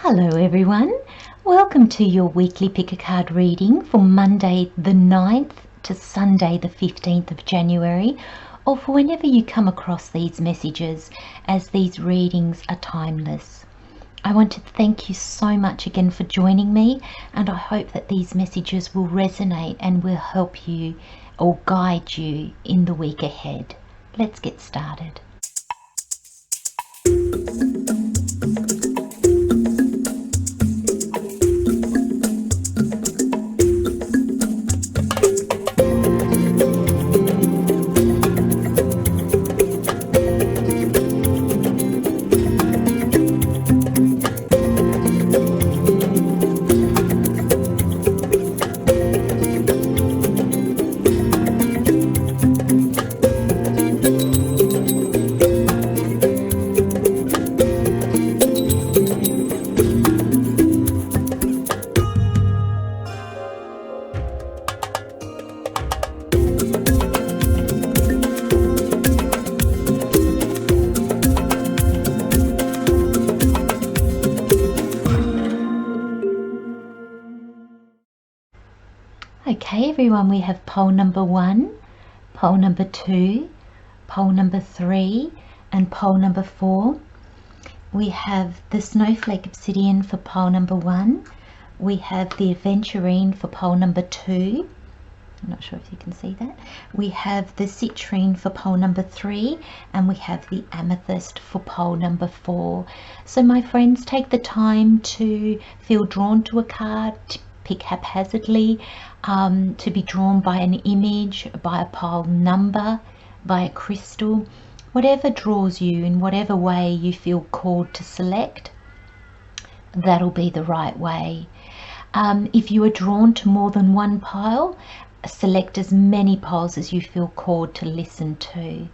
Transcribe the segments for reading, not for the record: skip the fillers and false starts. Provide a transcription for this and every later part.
Hello everyone, welcome to your weekly pick a card reading for Monday the 9th to Sunday the 15th of January, or for whenever you come across these messages, as these readings are timeless. I want to thank you so much again for joining me, and I hope that these messages will resonate and will help you or guide you in the week ahead. Let's get started. Okay everyone, we have pole number 1, pole number 2, pole number 3 and pole number 4. We have the snowflake obsidian for pole number 1. We have the aventurine for pole number 2. I'm not sure if you can see that. We have the citrine for pole number 3 and we have the amethyst for pole number 4. So my friends, take the time to feel drawn to a card, to pick haphazardly, to be drawn by an image, by a pole number, by a crystal, whatever draws you in whatever way you feel called to select, that'll be the right way. If you are drawn to more than one pile, select as many piles as you feel called to listen to.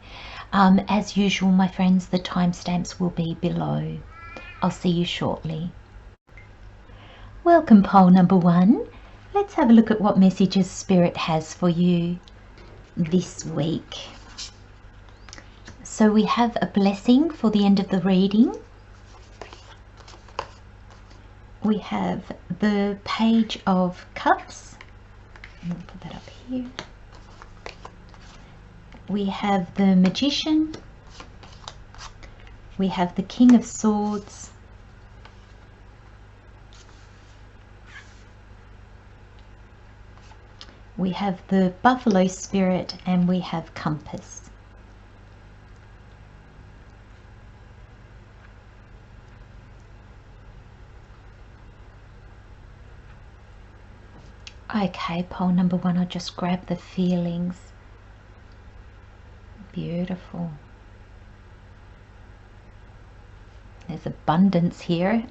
As usual, my friends, the timestamps will be below. I'll see you shortly. Welcome pole number 1. Let's have a look at what messages Spirit has for you this week. So we have a blessing for the end of the reading. We have the Page of Cups. I'll put that up here. We have the Magician. We have the King of Swords. We have the Buffalo Spirit and we have Compass. Okay, pole number 1, I'll just grab the feelings. Beautiful. There's abundance here.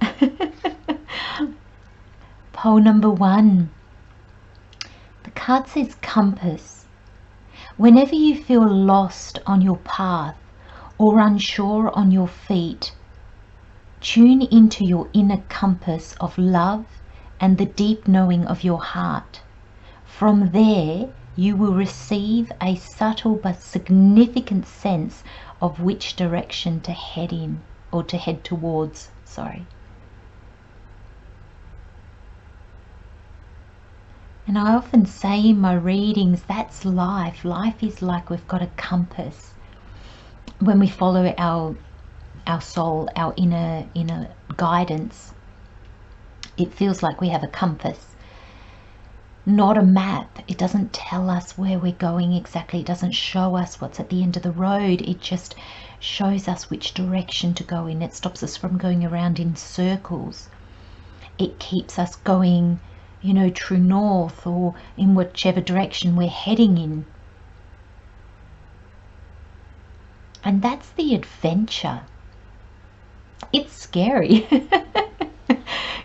Pole number 1. The card says Compass. Whenever you feel lost on your path or unsure on your feet, tune into your inner compass of love and the deep knowing of your heart. From there, you will receive a subtle but significant sense of which direction to head in, or to head towards, sorry. And I often say in my readings, that's life. Life is like we've got a compass. When we follow our soul, our inner guidance, it feels like we have a compass, not a map. It doesn't tell us where we're going exactly. It doesn't show us what's at the end of the road. It just shows us which direction to go in. It stops us from going around in circles. It keeps us going, you know, true north or in whichever direction we're heading in. And that's the adventure. It's scary.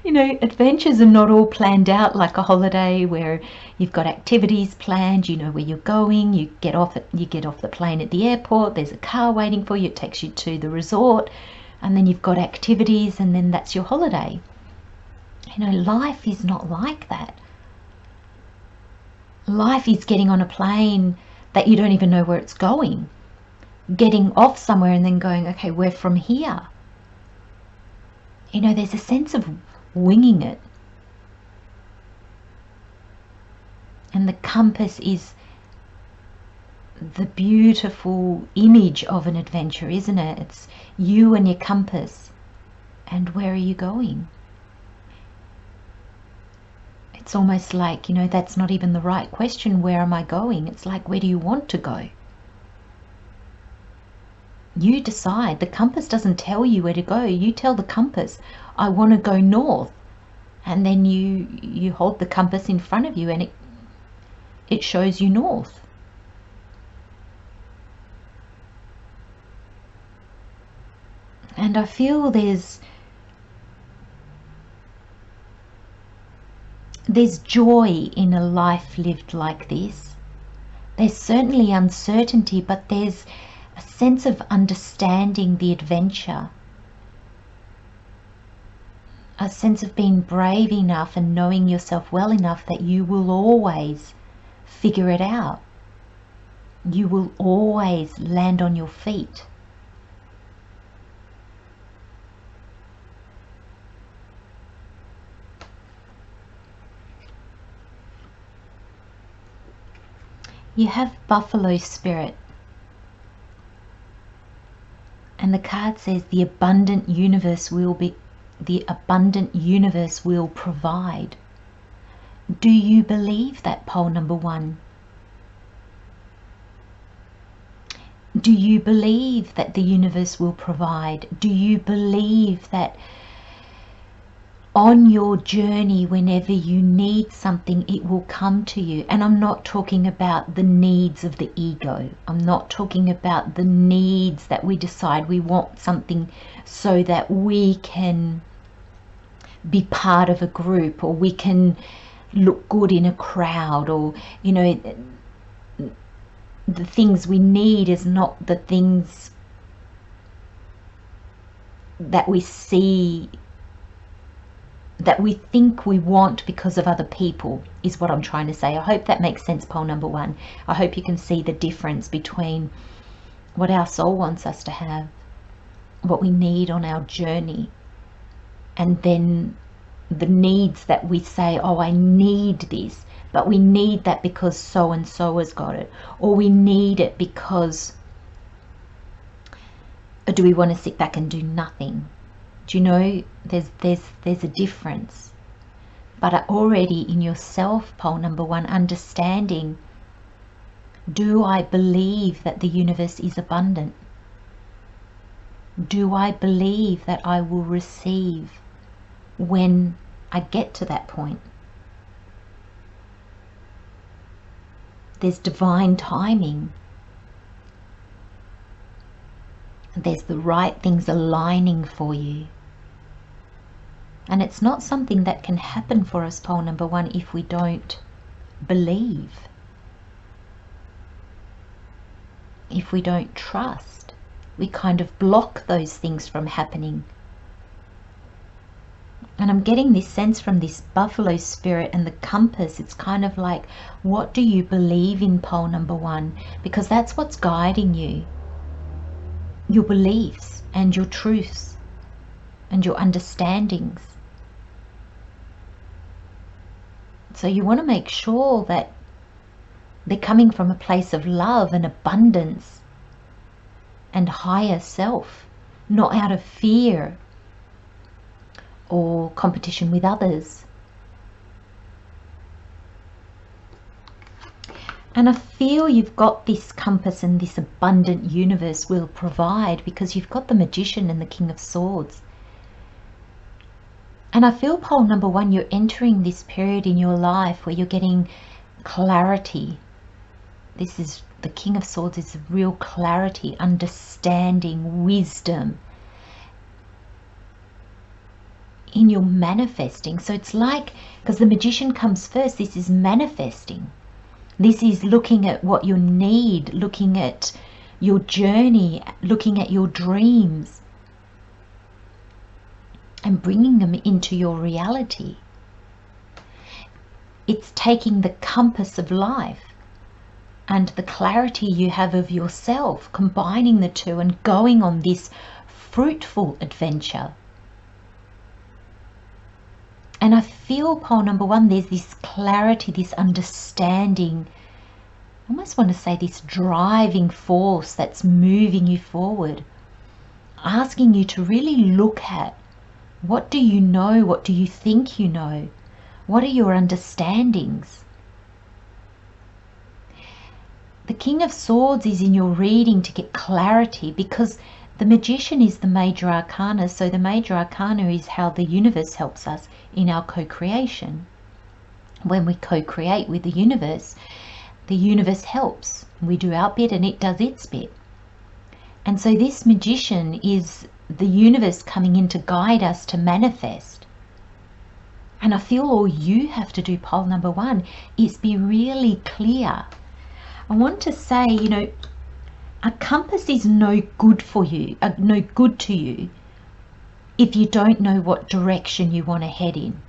You know, adventures are not all planned out like a holiday where you've got activities planned, you know where you're going, you get off the plane at the airport, there's a car waiting for you, it takes you to the resort, and then you've got activities and then that's your holiday. You know, life is not like that. Life is getting on a plane that you don't even know where it's going. Getting off somewhere and then going, okay, we're from here. You know, there's a sense of winging it. And the compass is the beautiful image of an adventure, isn't it? It's you and your compass. And where are you going? It's almost like, you know, that's not even the right question. Where am I going? It's like, where do you want to go? You decide. The compass doesn't tell you where to go. You tell the compass, I want to go north. And then you hold the compass in front of you and it shows you north. And I feel there's joy in a life lived like this. There's certainly uncertainty, but there's a sense of understanding the adventure. A sense of being brave enough and knowing yourself well enough that you will always figure it out. You will always land on your feet. You have buffalo spirit. And the card says the abundant universe will provide. Do you believe that, pole number 1? Do you believe that the universe will provide? Do you believe that on your journey, whenever you need something, it will come to you? And I'm not talking about the needs of the ego. I'm not talking about the needs that we decide we want something so that we can be part of a group, or we can look good in a crowd, or, you know, the things we need is not the things that we see, that we think we want because of other people, is what I'm trying to say. I hope that makes sense, pole number 1. I hope you can see the difference between what our soul wants us to have, what we need on our journey, and then the needs that we say, oh, I need this, but we need that because so and so has got it, or we need it because, or do we want to sit back and do nothing? Do you know, there's a difference. But already in yourself, pole number 1, understanding, do I believe that the universe is abundant? Do I believe that I will receive when I get to that point? There's divine timing. There's the right things aligning for you. And it's not something that can happen for us, pole number 1, if we don't believe. If we don't trust, we kind of block those things from happening. And I'm getting this sense from this buffalo spirit and the compass. It's kind of like, what do you believe in, pole number 1? Because that's what's guiding you. Your beliefs and your truths and your understandings. So you want to make sure that they're coming from a place of love and abundance and higher self, not out of fear or competition with others. And I feel you've got this compass, and this abundant universe will provide, because you've got the Magician and the King of Swords. And I feel, pole number 1, you're entering this period in your life where you're getting clarity. This is the King of Swords, is real clarity, understanding, wisdom in your manifesting. So it's like, because the Magician comes first, this is manifesting. This is looking at what you need, looking at your journey, looking at your dreams, and bringing them into your reality. It's taking the compass of life and the clarity you have of yourself, combining the two and going on this fruitful adventure. And I feel pole number one, there's this clarity, this understanding, I almost want to say this driving force that's moving you forward, asking you to really look at, what do you know? What do you think you know? What are your understandings? The King of Swords is in your reading to get clarity, because the Magician is the major arcana. So the major arcana is how the universe helps us in our co-creation. When we co-create with the universe helps. We do our bit and it does its bit. And so this Magician is the universe coming in to guide us to manifest. And I feel all you have to do, pole number one, is be really clear. I want to say, you know, a compass is no good for you, no good to you, if you don't know what direction you want to head in.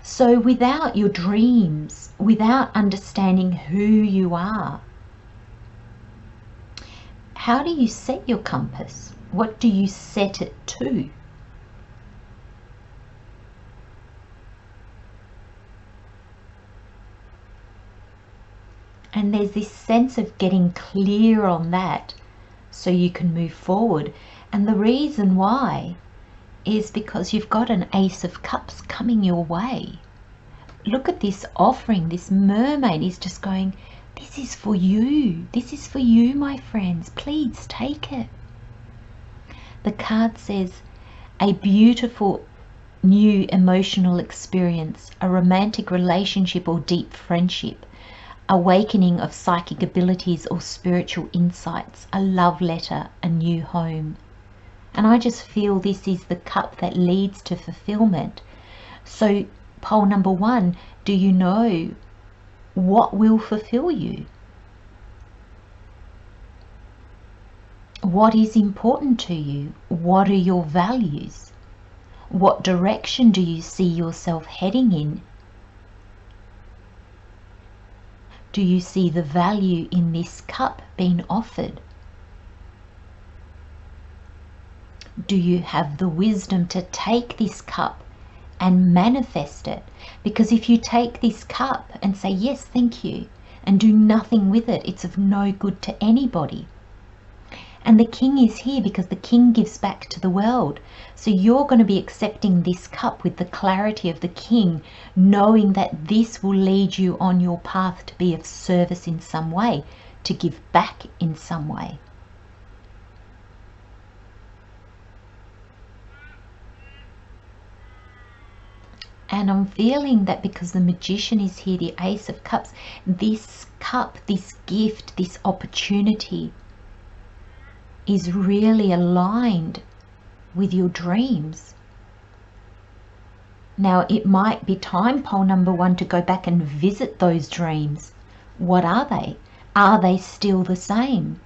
So without your dreams, without understanding who you are, how do you set your compass? What do you set it to? And there's this sense of getting clear on that so you can move forward. And the reason why is because you've got an Ace of Cups coming your way. Look at this offering. This mermaid is just going, this is for you. This is for you, my friends. Please take it. The card says, a beautiful new emotional experience, a romantic relationship or deep friendship, awakening of psychic abilities or spiritual insights, a love letter, a new home. And I just feel this is the cup that leads to fulfillment. So pole number one, do you know what will fulfill you? What is important to you? What are your values? What direction do you see yourself heading in? Do you see the value in this cup being offered? Do you have the wisdom to take this cup and manifest it? Because if you take this cup and say, yes, thank you, and do nothing with it, it's of no good to anybody. And the king is here because the king gives back to the world. So you're going to be accepting this cup with the clarity of the king, knowing that this will lead you on your path to be of service in some way, to give back in some way. And I'm feeling that because the magician is here, the Ace of Cups, this cup, this gift, this opportunity is really aligned with your dreams. Now, it might be time, pole number one, to go back and visit those dreams. What are they? Are they still the same?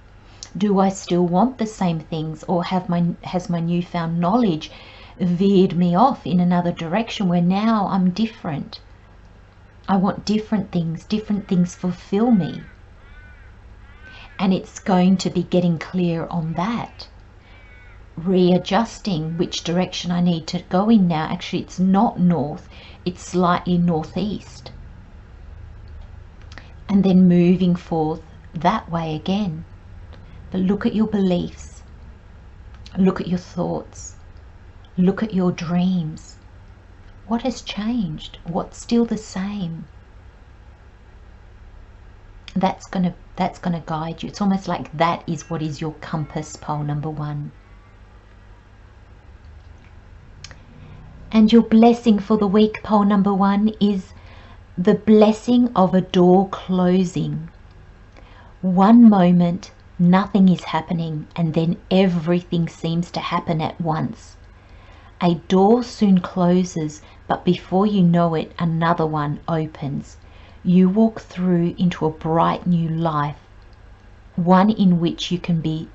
Do I still want the same things, or has my newfound knowledge veered me off in another direction where now I'm different? I want different things fulfill me. And it's going to be getting clear on that. Readjusting which direction I need to go in now. Actually, it's not north, it's slightly northeast. And then moving forth that way again. But look at your beliefs. Look at your thoughts. Look at your dreams. What has changed? What's still the same? That's going to guide you. It's almost like that is what is your compass, pole number one. And your blessing for the week, pole number one, is the blessing of a door closing. One moment, nothing is happening, and then everything seems to happen at once. A door soon closes, but before you know it, another one opens. You walk through into a bright new life, one in which you can be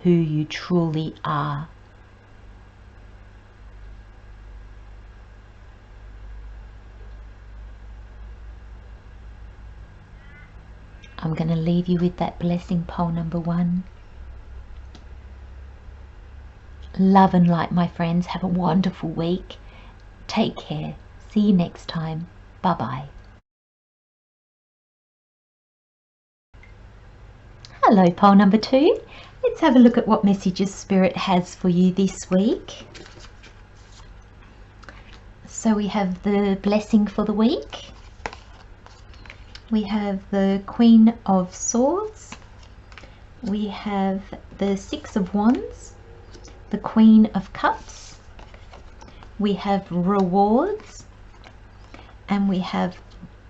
who you truly are. I'm going to leave you with that blessing, pole number one. Love and light, my friends. Have a wonderful week. Take care. See you next time. Bye-bye. Hello, pole number 2. Let's have a look at what messages Spirit has for you this week. So we have the blessing for the week. We have the Queen of Swords. We have the Six of Wands, the Queen of Cups. We have rewards, and we have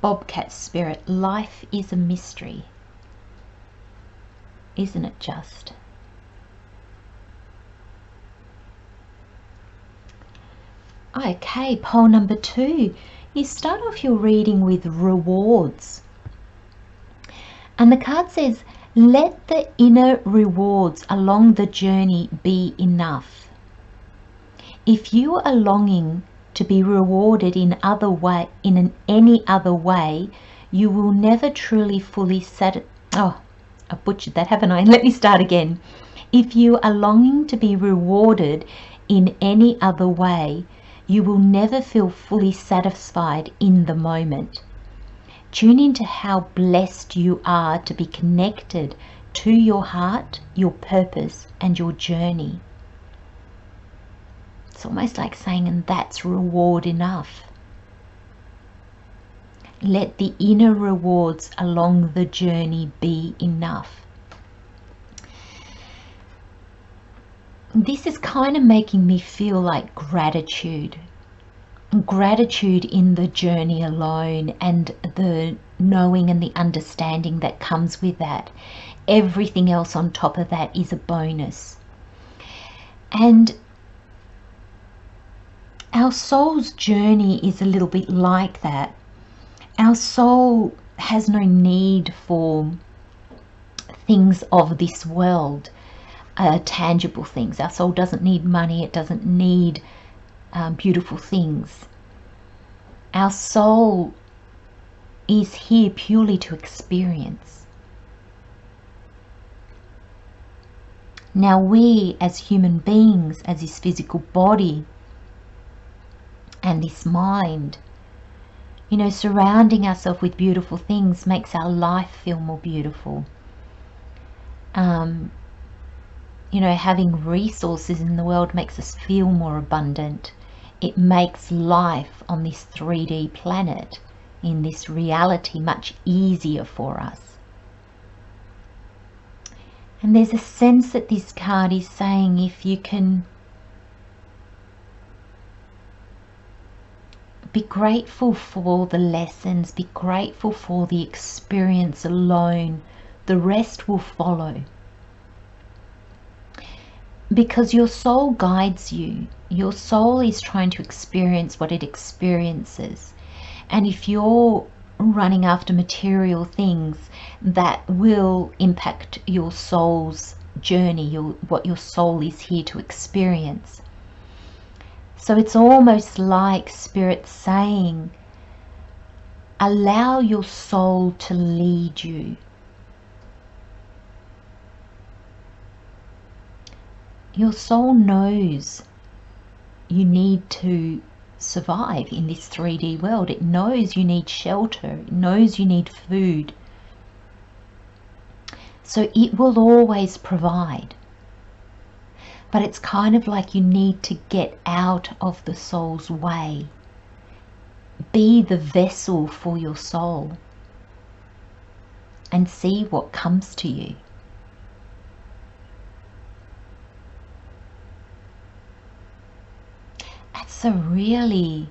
Bobcat Spirit. Life is a mystery. Isn't it just? Okay, pole number 2. You start off your reading with rewards. And the card says, let the inner rewards along the journey be enough. If you are longing to be rewarded in any other way, you will never truly fully Oh, I butchered that, haven't I? Let me start again. If you are longing to be rewarded in any other way, you will never feel fully satisfied in the moment. Tune into how blessed you are to be connected to your heart, your purpose, and your journey. It's almost like saying, and that's reward enough. Let the inner rewards along the journey be enough. This is kind of making me feel like gratitude in the journey alone, and the knowing and the understanding that comes with that. Everything else on top of that is a bonus. And our soul's journey is a little bit like that. Our soul has no need for things of this world, tangible things. Our soul doesn't need money. It doesn't need beautiful things. Our soul is here purely to experience. Now we as human beings, as this physical body and this mind, surrounding ourselves with beautiful things makes our life feel more beautiful. Having resources in the world makes us feel more abundant. It makes life on this 3D planet, in this reality, much easier for us. And there's a sense that this card is saying, if you can be grateful for the lessons, be grateful for the experience alone, the rest will follow. Because your soul guides you. Your soul is trying to experience what it experiences. And if you're running after material things, that will impact your soul's journey, what your soul is here to experience. So it's almost like Spirit saying, allow your soul to lead you. Your soul knows you need to survive in this 3D world. It knows you need shelter. It knows you need food. So it will always provide. But it's kind of like you need to get out of the soul's way. Be the vessel for your soul and see what comes to you. That's a really,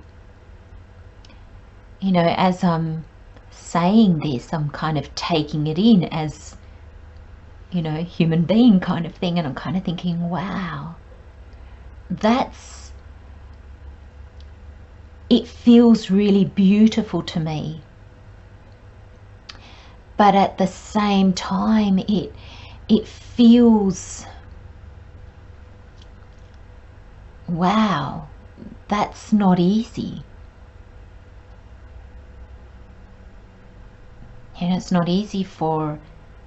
as I'm saying this, I'm kind of taking it in as, human being kind of thing. And I'm kind of thinking, wow, it feels really beautiful to me. But at the same time, it feels, wow, that's not easy. It's not easy for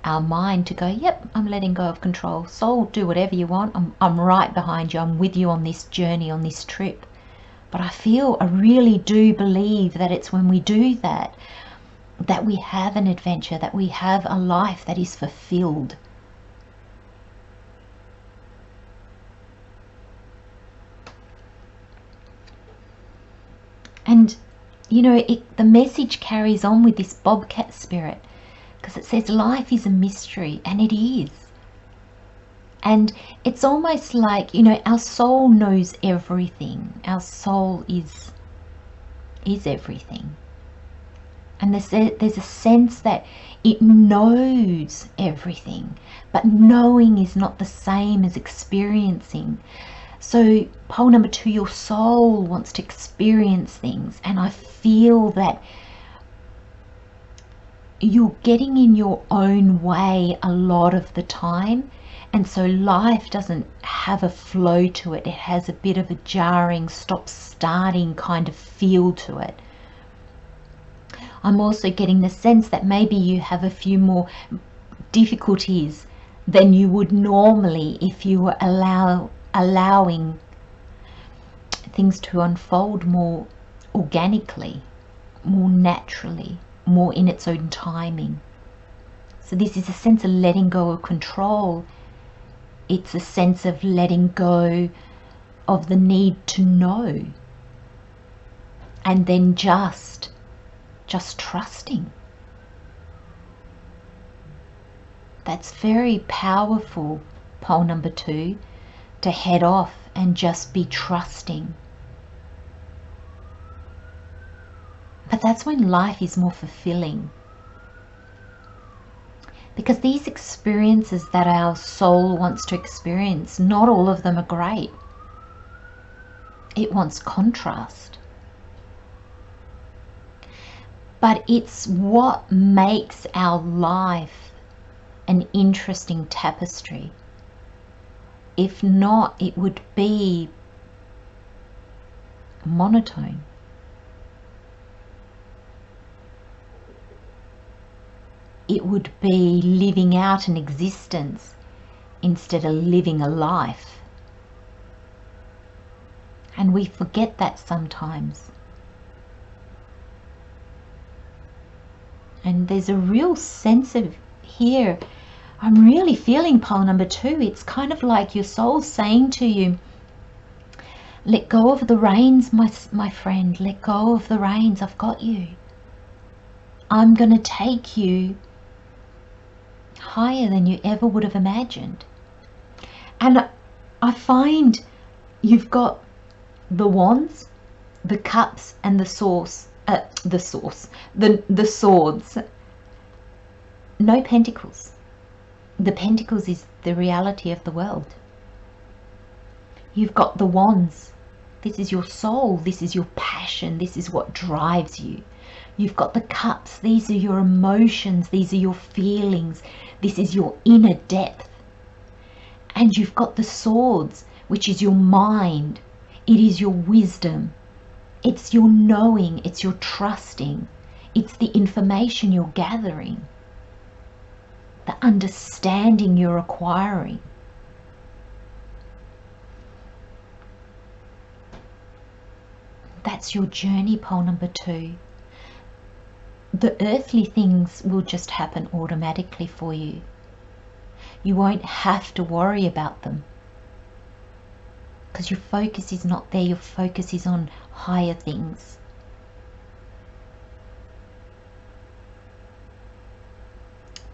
our mind to go, yep, I'm letting go of control. Soul, do whatever you want. I'm right behind you. I'm with you on this journey, on this trip. But I really do believe that it's when we do that, that we have an adventure, that we have a life that is fulfilled. And, you know, the message carries on with this bobcat spirit, because it says life is a mystery, and it is. And it's almost like, you know, our soul knows everything. Our soul is everything. And there's a sense that it knows everything, but knowing is not the same as experiencing. So pole number 2, your soul wants to experience things, and I feel that you're getting in your own way a lot of the time, and so life doesn't have a flow to it. It has a bit of a jarring, stop-starting kind of feel to it. I'm also getting the sense that maybe you have a few more difficulties than you would normally if you were allowing things to unfold more organically, more naturally, more in its own timing. So this is a sense of letting go of control. It's a sense of letting go of the need to know, and then just trusting. That's very powerful, pole number 2, to head off and just be trusting. But that's when life is more fulfilling. Because these experiences that our soul wants to experience, not all of them are great. It wants contrast. But it's what makes our life an interesting tapestry. If not, it would be monotone. It would be living out an existence instead of living a life. And we forget that sometimes. And there's a real sense of here, I'm really feeling pole number 2. It's kind of like your soul saying to you, let go of the reins, my friend. Let go of the reins. I've got you. I'm going to take you higher than you ever would have imagined. And I find you've got the wands, the cups, and the swords. No pentacles. The pentacles is the reality of the world. You've got the wands. This is your soul. This is your passion. This is what drives you. You've got the cups. These are your emotions. These are your feelings. This is your inner depth. And you've got the swords, which is your mind. It is your wisdom. It's your knowing. It's your trusting. It's the information you're gathering. The understanding you're acquiring. That's your journey, pole number 2. The earthly things will just happen automatically for you. You won't have to worry about them, because your focus is not there. Your focus is on higher things.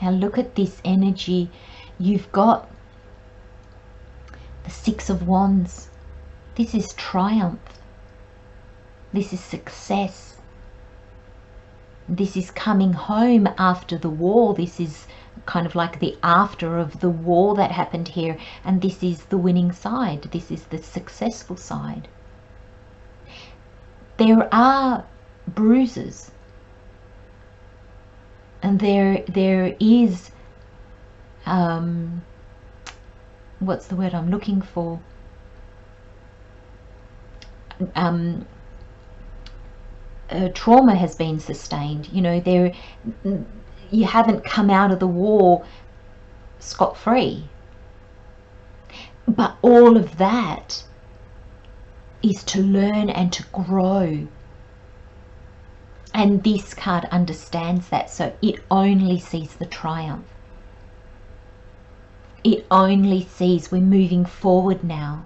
Now look at this energy. You've got the 6 of Wands. This is triumph. This is success. This is coming home after the war. This is kind of like the after of the war that happened here. And this is the winning side. This is the successful side. There are bruises. And there is, what's the word I'm looking for? Trauma has been sustained. You know, you haven't come out of the war scot-free. But all of that is to learn and to grow. And this card understands that, so it only sees the triumph. It only sees we're moving forward now.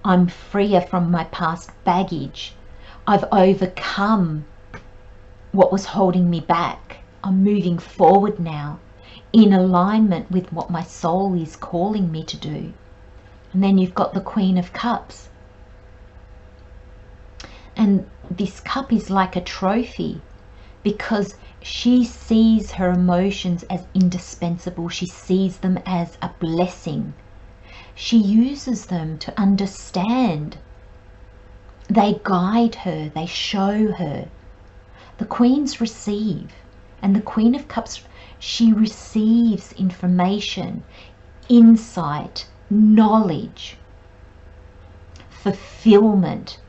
I'm freer from my past baggage. I've overcome what was holding me back. I'm moving forward now in alignment with what my soul is calling me to do. And then you've got the Queen of Cups. And this cup is like a trophy because she sees her emotions as indispensable. She sees them as a blessing. She uses them to understand. They guide her, they show her. The Queens receive, and the Queen of Cups, she receives information, insight, knowledge, fulfillment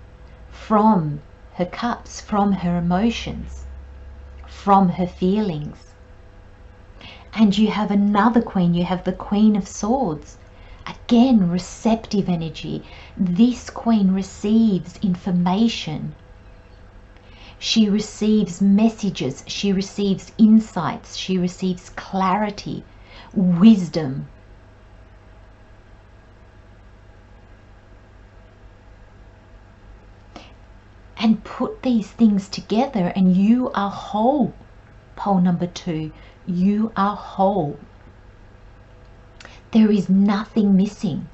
from her cups, from her emotions, from her feelings. And you have another Queen, you have the Queen of Swords. Again, receptive energy. This Queen receives information. She receives messages, she receives insights, she receives clarity, wisdom. And put these things together and you are whole. Pole number 2, you are whole. There is nothing missing.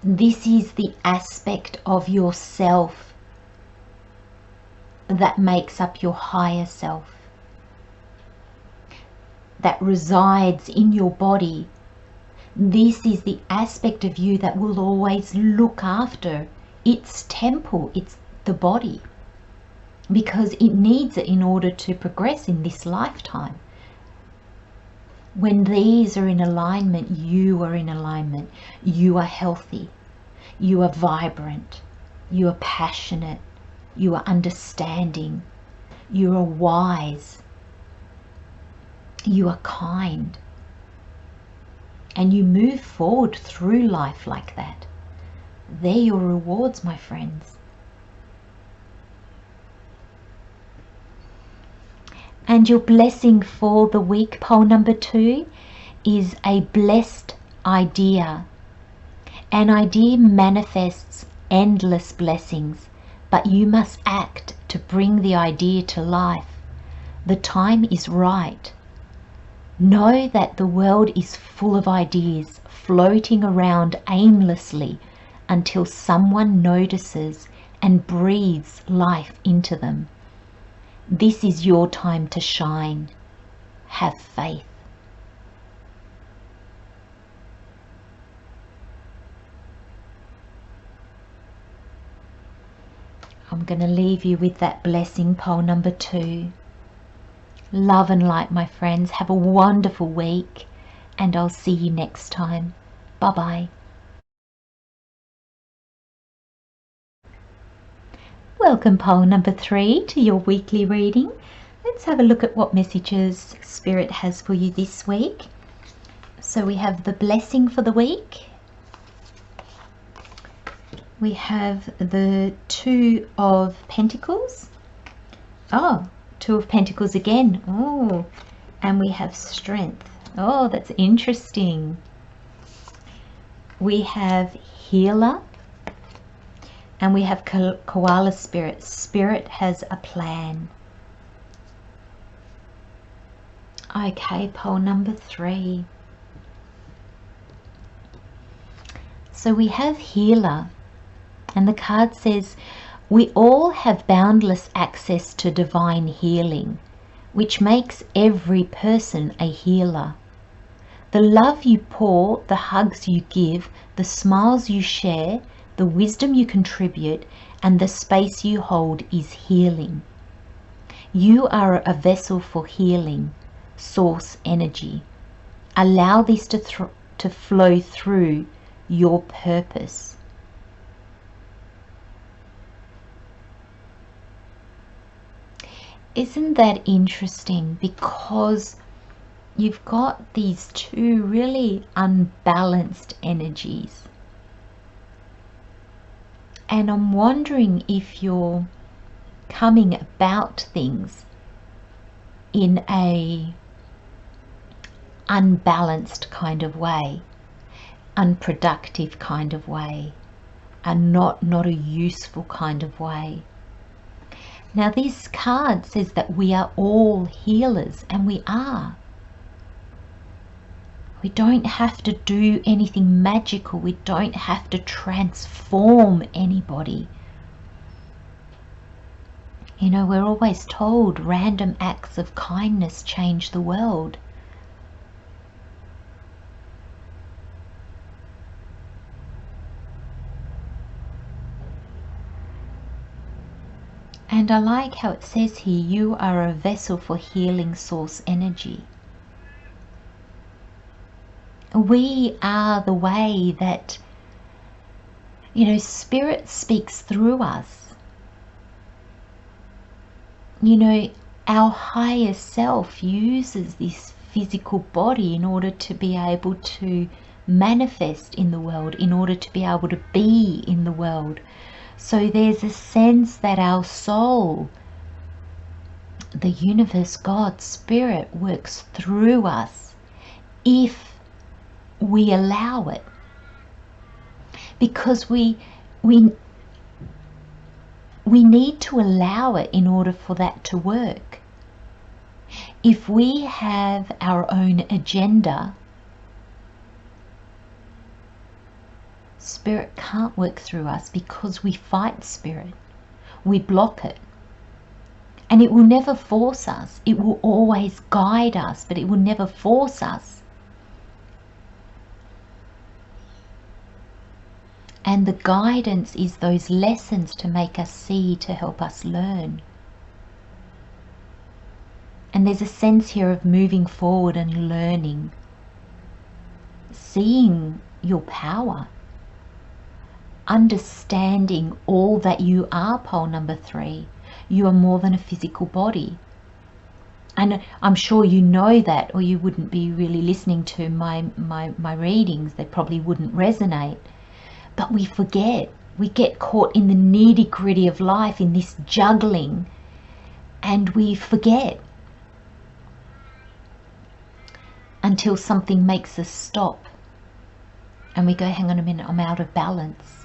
This is the aspect of yourself that makes up your higher self, that resides in your body. This is the aspect of you that will always look after its temple, it's the body, because it needs it in order to progress in this lifetime. When these are in alignment, you are in alignment. You are healthy. You are vibrant. You are passionate. You are understanding. You are wise. You are kind. And you move forward through life like that. They're your rewards, my friends. And your blessing for the week, pole number 2, is a blessed idea. An idea manifests endless blessings, but you must act to bring the idea to life. The time is right. Know that the world is full of ideas floating around aimlessly until someone notices and breathes life into them. This is your time to shine. Have faith. I'm going to leave you with that blessing, pole number 2. Love and light, my friends. Have a wonderful week, and I'll see you next time. Bye-bye. Welcome, pole number 3, to your weekly reading. Let's have a look at what messages Spirit has for you this week. So we have the blessing for the week. We have the 2 of Pentacles. Oh, 2 of Pentacles again. Oh, and we have strength. Oh, that's interesting. We have healer. And we have koala spirit. Spirit has a plan. Okay, pole number 3. So we have healer. And the card says, we all have boundless access to divine healing, which makes every person a healer. The love you pour, the hugs you give, the smiles you share, the wisdom you contribute, and the space you hold is healing. You are a vessel for healing, source energy. Allow this to flow through your purpose. Isn't that interesting? Because you've got these two really unbalanced energies. And I'm wondering if you're coming about things in a unbalanced kind of way, unproductive kind of way, and not a useful kind of way. Now this card says that we are all healers, and we are. We don't have to do anything magical. We don't have to transform anybody. You know, we're always told random acts of kindness change the world. And I like how it says here, you are a vessel for healing source energy. We are the way that, you know, Spirit speaks through us. You know, our higher self uses this physical body in order to be able to manifest in the world, in order to be able to be in the world. So there's a sense that our soul, the universe, God, Spirit, works through us if we allow it. Because we need to allow it in order for that to work. If we have our own agenda, Spirit can't work through us, because we fight Spirit. We block it. And it will never force us. It will always guide us, but it will never force us. And the guidance is those lessons to make us see, to help us learn. And there's a sense here of moving forward and learning, seeing your power, understanding all that you are, pole number 3. You are more than a physical body. And I'm sure you know that, or you wouldn't be really listening to my readings. They probably wouldn't resonate. But we forget. We get caught in the nitty-gritty of life, in this juggling, and we forget until something makes us stop and we go, hang on a minute, I'm out of balance.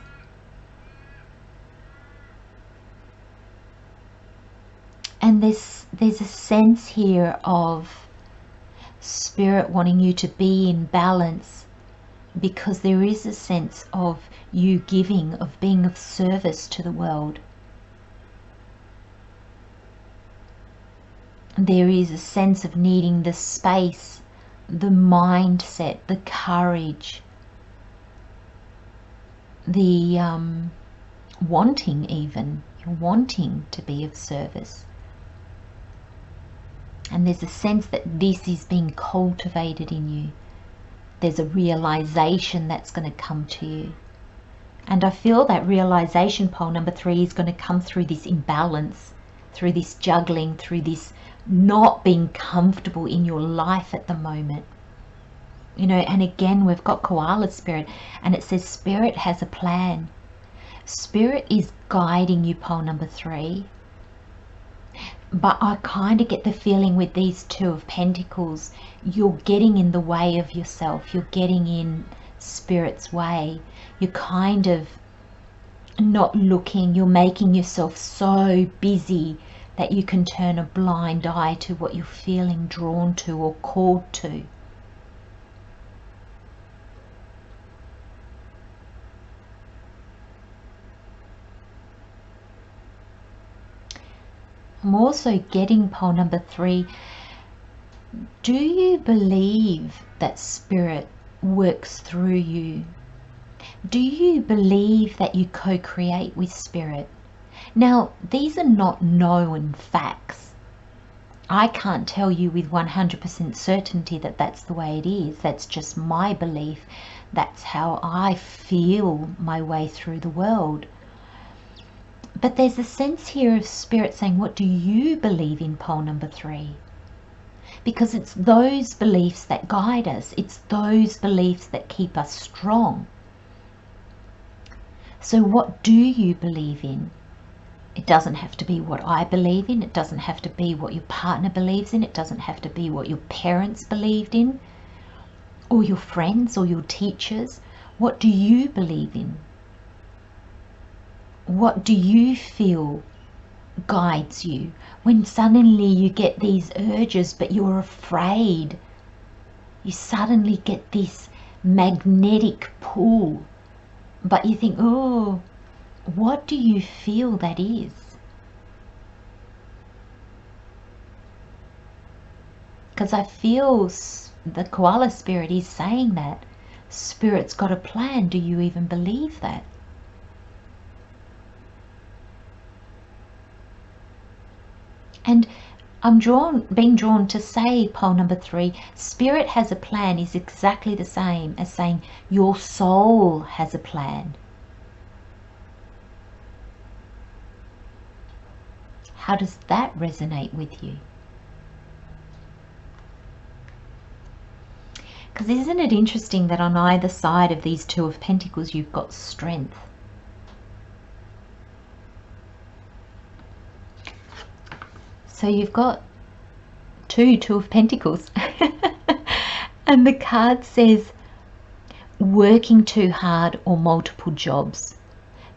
And there's a sense here of Spirit wanting you to be in balance, because there is a sense of you giving, of being of service to the world. There is a sense of needing the space, the mindset, the courage, the wanting even. You're wanting to be of service. And there's a sense that this is being cultivated in you. There's a realization that's going to come to you. And I feel that realization, pole number 3, is going to come through this imbalance, through this juggling, through this not being comfortable in your life at the moment. You know, and again, we've got koala spirit, and it says Spirit has a plan. Spirit is guiding you, pole number 3. But I kind of get the feeling with these 2 of Pentacles, you're getting in the way of yourself. You're getting in Spirit's way. You're kind of not looking. You're making yourself so busy that you can turn a blind eye to what you're feeling drawn to or called to. I'm also getting, pole number 3, do you believe that Spirit works through you? Do you believe that you co-create with Spirit? Now, these are not known facts. I can't tell you with 100% certainty that that's the way it is. That's just my belief. That's how I feel my way through the world. But there's a sense here of Spirit saying, what do you believe in, pole number 3? Because it's those beliefs that guide us. It's those beliefs that keep us strong. So what do you believe in? It doesn't have to be what I believe in. It doesn't have to be what your partner believes in. It doesn't have to be what your parents believed in, or your friends, or your teachers. What do you believe in? What do you feel guides you when suddenly you get these urges but you're afraid? You suddenly get this magnetic pull, but you think, oh, what do you feel that is? Because I feel the koala spirit is saying that Spirit's got a plan. Do you even believe that? And I'm being drawn to say, pole number 3, Spirit has a plan is exactly the same as saying your soul has a plan. How does that resonate with you? Because isn't it interesting that on either side of these 2 of Pentacles you've got strength? So you've got 2 of Pentacles. And the card says working too hard or multiple jobs.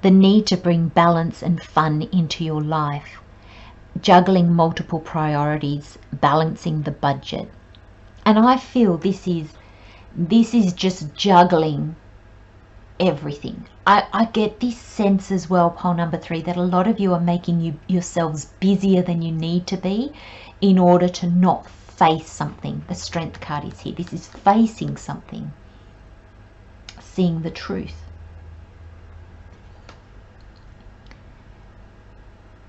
The need to bring balance and fun into your life. Juggling multiple priorities, balancing the budget. And I feel this is just juggling everything. I get this sense as well, pole number 3, that a lot of you are making yourselves busier than you need to be in order to not face something. The Strength card is here. This is facing something, seeing the truth.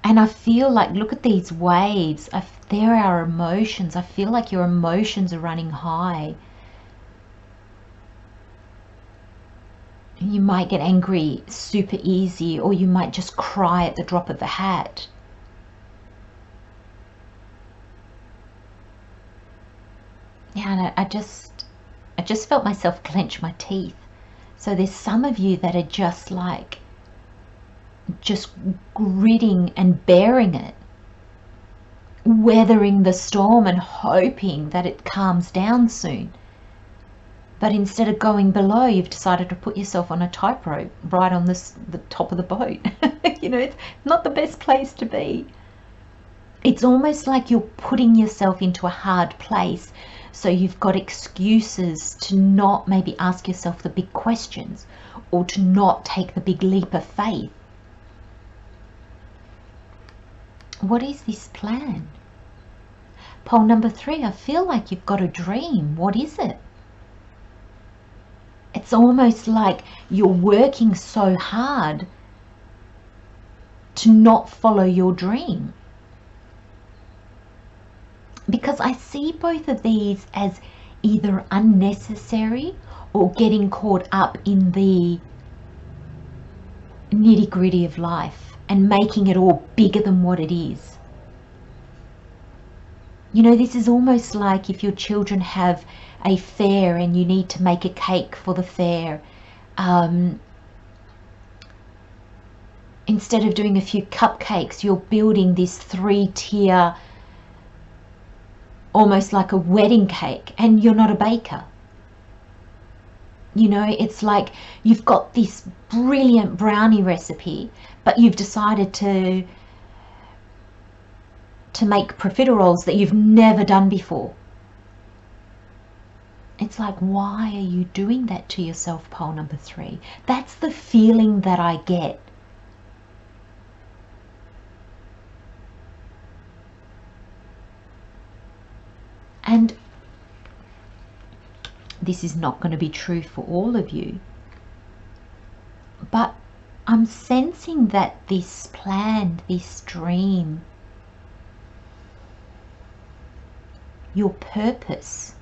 And I feel like, look at these waves. There are emotions. I feel like your emotions are running high. You might get angry super easy, or you might just cry at the drop of a hat. Yeah, and I just felt myself clench my teeth. So there's some of you that are just like, just gritting and bearing it, weathering the storm and hoping that it calms down soon. But instead of going below, you've decided to put yourself on a tightrope right on the top of the boat. You know, it's not the best place to be. It's almost like you're putting yourself into a hard place. So you've got excuses to not maybe ask yourself the big questions, or to not take the big leap of faith. What is this plan? Pole number 3, I feel like you've got a dream. What is it? It's almost like you're working so hard to not follow your dream. Because I see both of these as either unnecessary or getting caught up in the nitty-gritty of life and making it all bigger than what it is. You know, this is almost like if your children have a fair and you need to make a cake for the fair. Instead of doing a few cupcakes, you're building this 3-tier, almost like a wedding cake, and you're not a baker. You know, it's like you've got this brilliant brownie recipe, but you've decided to make profiteroles that you've never done before. It's like, why are you doing that to yourself, pole number 3? That's the feeling that I get. And this is not going to be true for all of you, but I'm sensing that this plan, this dream, your purpose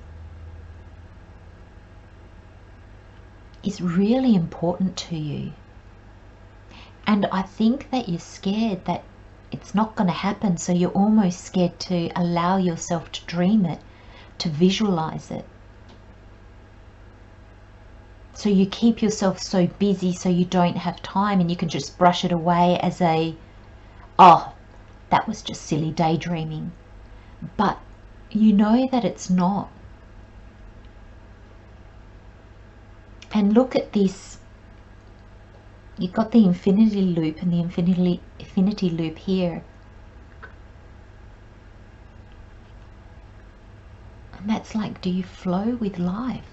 is really important to you. And I think that you're scared that it's not going to happen, so you're almost scared to allow yourself to dream it, to visualize it. So you keep yourself so busy so you don't have time, and you can just brush it away as a, oh, that was just silly daydreaming. But you know that it's not. And look at this. You've got the infinity loop and the infinity loop here. And that's like, do you flow with life?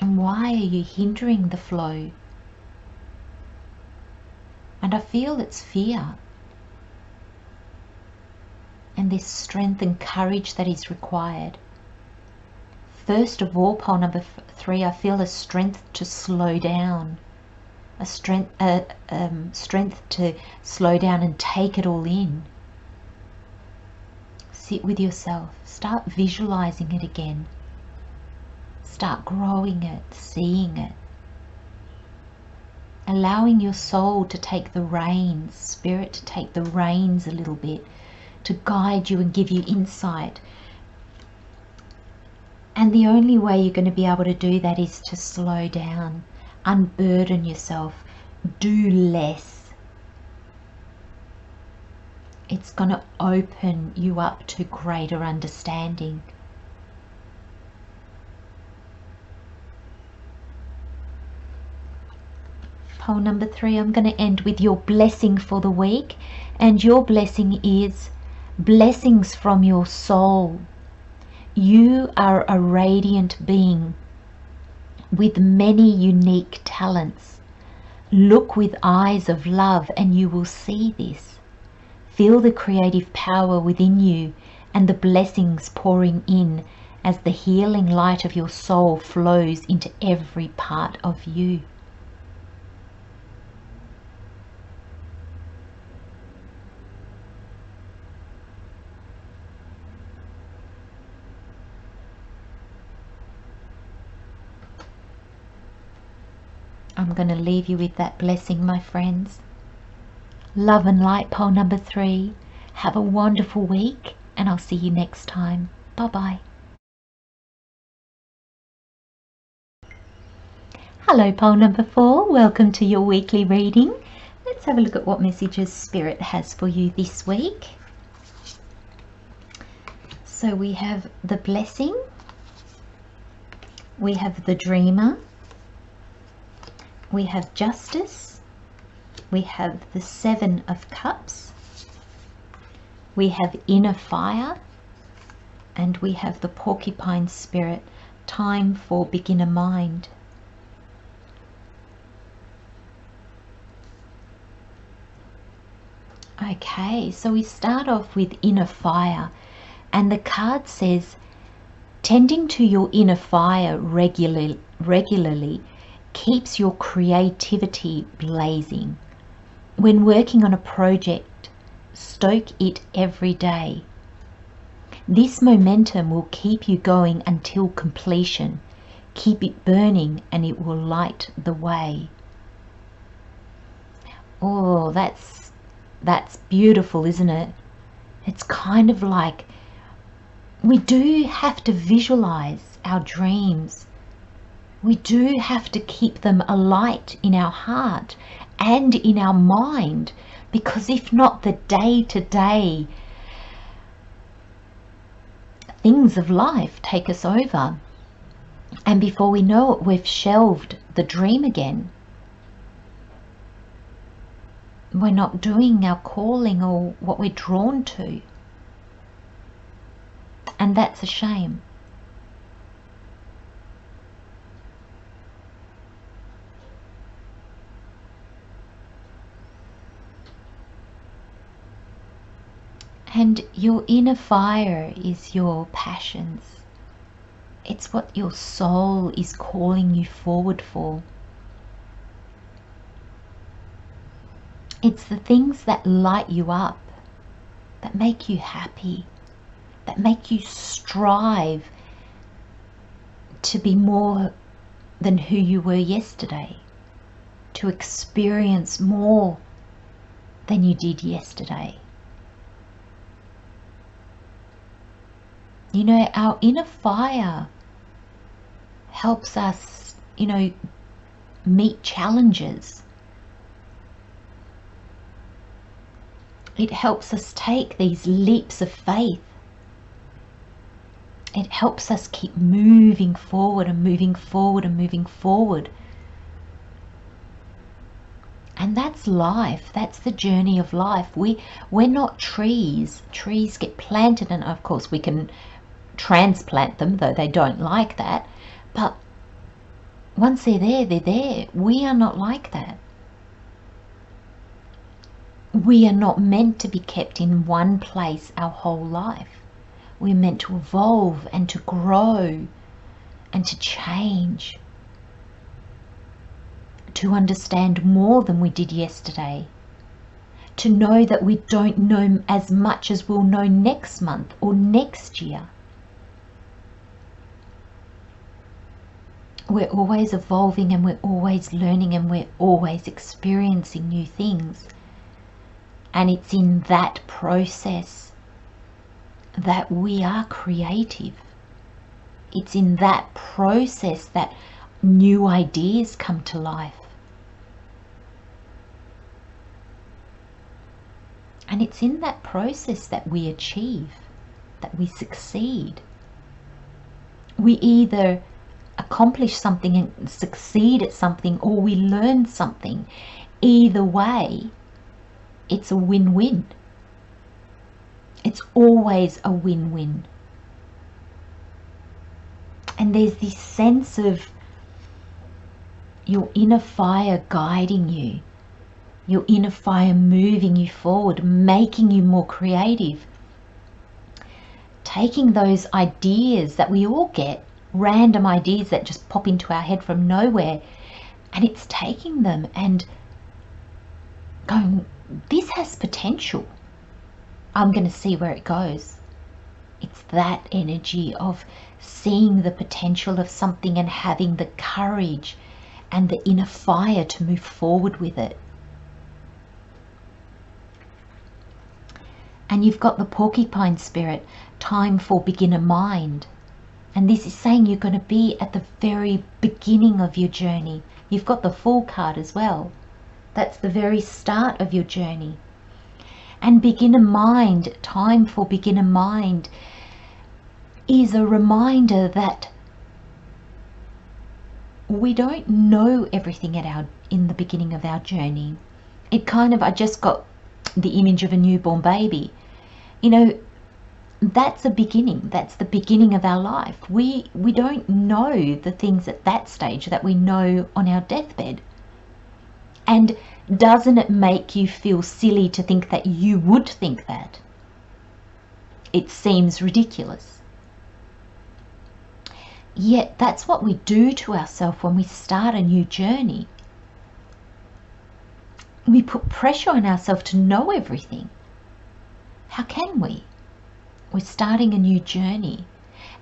And why are you hindering the flow? And I feel it's fear. And this strength and courage that is required. First of all, pole number 3, I feel a strength to slow down. A strength to slow down and take it all in. Sit with yourself. Start visualizing it again. Start growing it, seeing it. Allowing your soul to take the reins, spirit to take the reins a little bit, to guide you and give you insight. And the only way you're going to be able to do that is to slow down, unburden yourself, do less. It's going to open you up to greater understanding. Pole number 3, I'm going to end with your blessing for the week. And your blessing is blessings from your soul. You are a radiant being with many unique talents. Look with eyes of love and you will see this. Feel the creative power within you and the blessings pouring in as the healing light of your soul flows into every part of you. I'm going to leave you with that blessing, my friends. Love and light, pole number 3. Have a wonderful week, and I'll see you next time. Bye-bye. Hello, pole number 4. Welcome to your weekly reading. Let's have a look at what messages Spirit has for you this week. So we have the blessing. We have the dreamer. We have justice, we have the 7 of cups, we have inner fire, and we have the porcupine spirit, time for beginner mind. Okay, so we start off with inner fire, and the card says, tending to your inner fire regularly keeps your creativity blazing. When working on a project, stoke it every day. This momentum will keep you going until completion. Keep it burning and it will light the way. Oh, that's beautiful, isn't it? It's kind of like we do have to visualize our dreams. We do have to keep them alight in our heart and in our mind, because if not, the day-to-day things of life take us over. And before we know it, we've shelved the dream again. We're not doing our calling or what we're drawn to. And that's a shame. And your inner fire is your passions. It's what your soul is calling you forward for. It's the things that light you up, that make you happy, that make you strive to be more than who you were yesterday. to experience more than you did yesterday. You know, our inner fire helps us, you know, meet challenges. It helps us take these leaps of faith. It helps us keep moving forward and moving forward and moving forward. And that's life. That's the journey of life. We're not trees. Trees get planted, and of course we can transplant them, though they don't like that. But once they're there, they're there. We are not like that. We are not meant to be kept in one place our whole life. We're meant to evolve and to grow and to change, to understand more than we did yesterday, to know that we don't know as much as we'll know next month or next year. We're always evolving and we're always learning and we're always experiencing new things. And it's in that process that we are creative. It's in that process that new ideas come to life. And it's in that process that we achieve, that we succeed. We either accomplish something and succeed at something, or we learn something. Either way, it's a win-win. It's always a win-win. And there's this sense of your inner fire guiding you, your inner fire moving you forward, making you more creative, taking those ideas that we all get, random ideas that just pop into our head from nowhere, and it's taking them and going, this has potential. I'm going to see where it goes. It's that energy of seeing the potential of something and having the courage and the inner fire to move forward with it. And you've got the porcupine spirit, time for beginner mind. And this is saying you're going to be at the very beginning of your journey. You've got the Fool card as well. That's the very start of your journey. And beginner mind, time for beginner mind, is a reminder that we don't know everything in the beginning of our journey. It kind of, I just got the image of a newborn baby. You know, that's a beginning. That's the beginning of our life. We don't know the things at that stage that we know on our deathbed. And doesn't it make you feel silly to think that you would think that? It seems ridiculous. Yet that's what we do to ourselves when we start a new journey. We put pressure on ourselves to know everything. How can we? We're starting a new journey.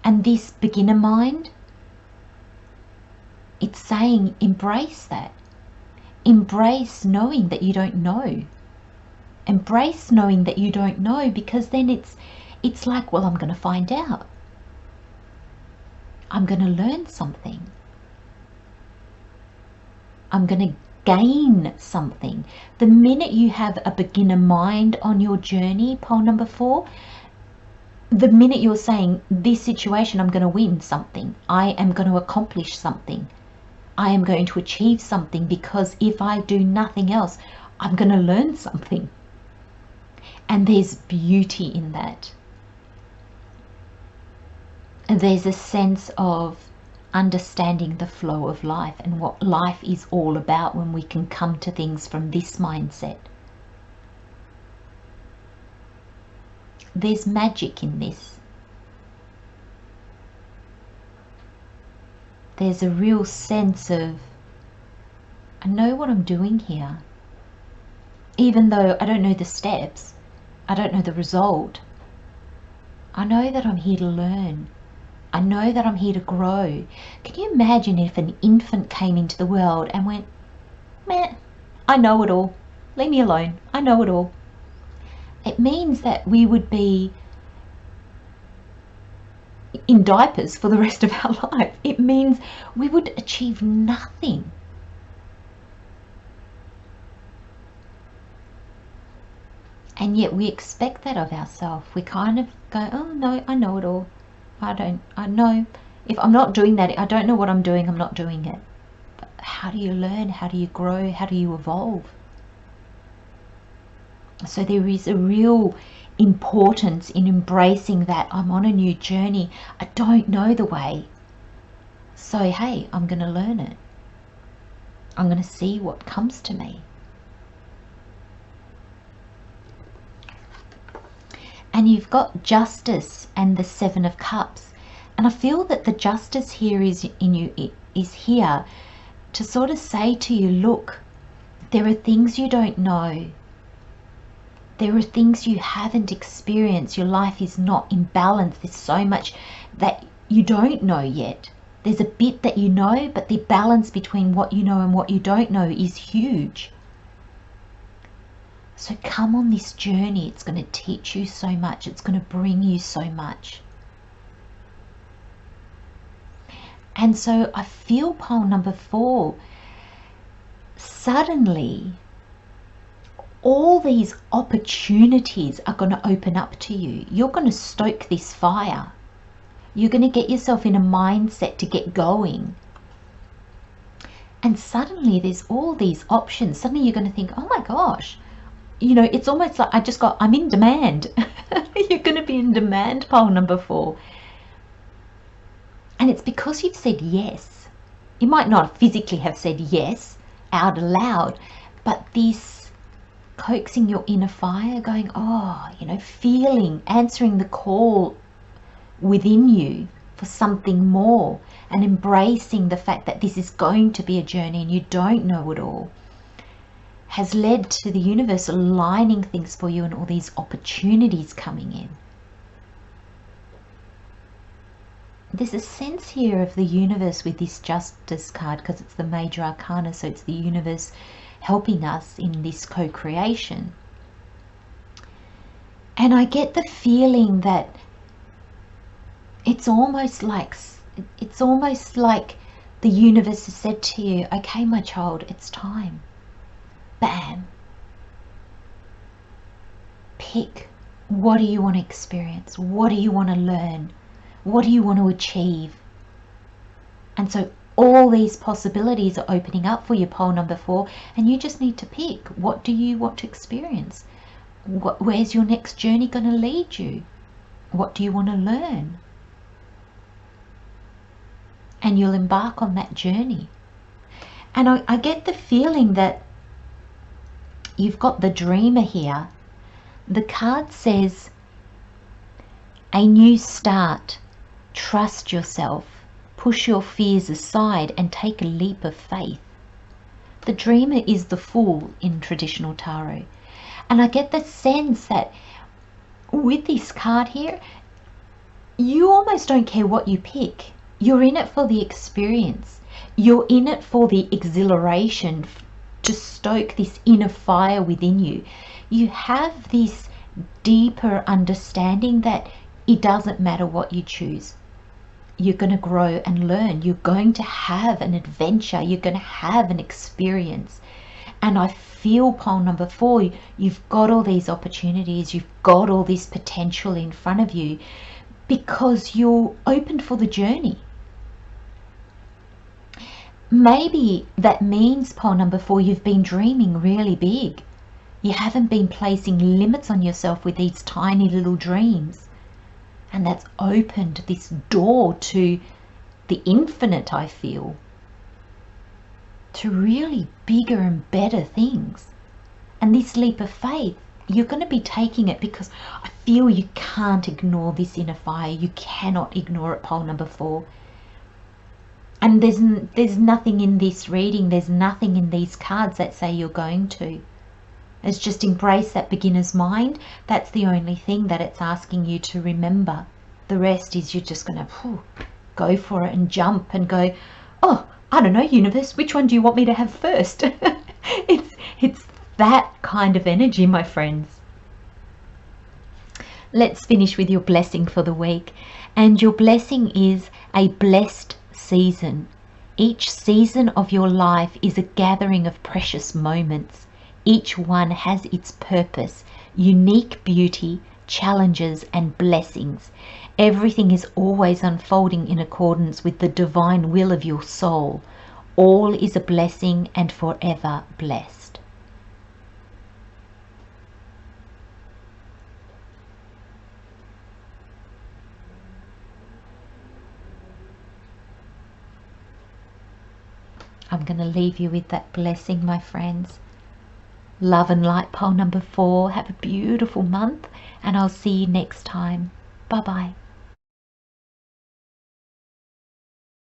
And this beginner mind, it's saying embrace that. Embrace knowing that you don't know. Embrace knowing that you don't know, because then it's like, well, I'm going to find out. I'm going to learn something. I'm going to gain something. The minute you have a beginner mind on your journey, pole number 4, the minute you're saying, this situation, I'm going to win something. I am going to accomplish something. I am going to achieve something, because if I do nothing else, I'm going to learn something. And there's beauty in that. And there's a sense of understanding the flow of life and what life is all about when we can come to things from this mindset. There's magic in this. There's a real sense of, I know what I'm doing here. Even though I don't know the steps, I don't know the result, I know that I'm here to learn. I know that I'm here to grow. Can you imagine if an infant came into the world and went, meh, I know it all. Leave me alone. I know it all. It means that we would be in diapers for the rest of our life. It means we would achieve nothing. And yet we expect that of ourselves. We kind of go, oh no, I know it all. I know. If I'm not doing that, I don't know what I'm doing, I'm not doing it. But how do you learn? How do you grow? How do you evolve? So there is a real importance in embracing that I'm on a new journey. I don't know the way. So hey, I'm going to learn it. I'm going to see what comes to me. And you've got Justice and the Seven of Cups. And I feel that the Justice here is here to sort of say to you, look, there are things you don't know. There are things you haven't experienced. Your life is not in balance. There's so much that you don't know yet. There's a bit that you know, but the balance between what you know and what you don't know is huge. So come on this journey. It's going to teach you so much. It's going to bring you so much. And so I feel pole number 4, suddenly all these opportunities are going to open up to you. You're going to stoke this fire. You're going to get yourself in a mindset to get going. And suddenly there's all these options. Suddenly you're going to think, oh my gosh, you know, it's almost like I'm in demand. You're going to be in demand, pole number 4. And it's because you've said yes. You might not physically have said yes out loud, but this coaxing your inner fire, going, oh, you know, feeling, answering the call within you for something more, and embracing the fact that this is going to be a journey and you don't know it all, has led to the universe aligning things for you and all these opportunities coming in. There's a sense here of the universe with this Justice card, because it's the major arcana, so it's the universe helping us in this co-creation. And I get the feeling that it's almost like the universe has said to you, okay, my child, it's time. Bam. Pick. What do you want to experience? What do you want to learn? What do you want to achieve? And so all these possibilities are opening up for you, pole number 4, and you just need to pick. What do you want to experience? Where's your next journey going to lead you? What do you want to learn? And you'll embark on that journey. And I get the feeling that you've got the dreamer here. The card says, a new start. Trust yourself. Push your fears aside and take a leap of faith. The dreamer is the fool in traditional tarot. And I get the sense that with this card here, you almost don't care what you pick. You're in it for the experience. You're in it for the exhilaration, to stoke this inner fire within you. You have this deeper understanding that it doesn't matter what you choose. You're going to grow and learn. You're going to have an adventure. You're going to have an experience. And I feel, pole number 4, you've got all these opportunities. You've got all this potential in front of you because you're open for the journey. Maybe that means, pole number 4, you've been dreaming really big. You haven't been placing limits on yourself with these tiny little dreams. And that's opened this door to the infinite, I feel. To really bigger and better things. And this leap of faith, you're going to be taking it because I feel you can't ignore this inner fire. You cannot ignore it, pole number 4. And there's nothing in this reading, there's nothing in these cards that say you're going to. It's just embrace that beginner's mind. That's the only thing that it's asking you to remember. The rest is you're just going to go for it and jump and go, oh, I don't know, universe, which one do you want me to have first? It's that kind of energy, my friends. Let's finish with your blessing for the week. And your blessing is a blessed season. Each season of your life is a gathering of precious moments. Each one has its purpose, unique beauty, challenges and blessings. Everything is always unfolding in accordance with the divine will of your soul. All is a blessing and forever blessed. I'm going to leave you with that blessing, my friends. Love and light, pole number 4. Have a beautiful month, and I'll see you next time. Bye-bye.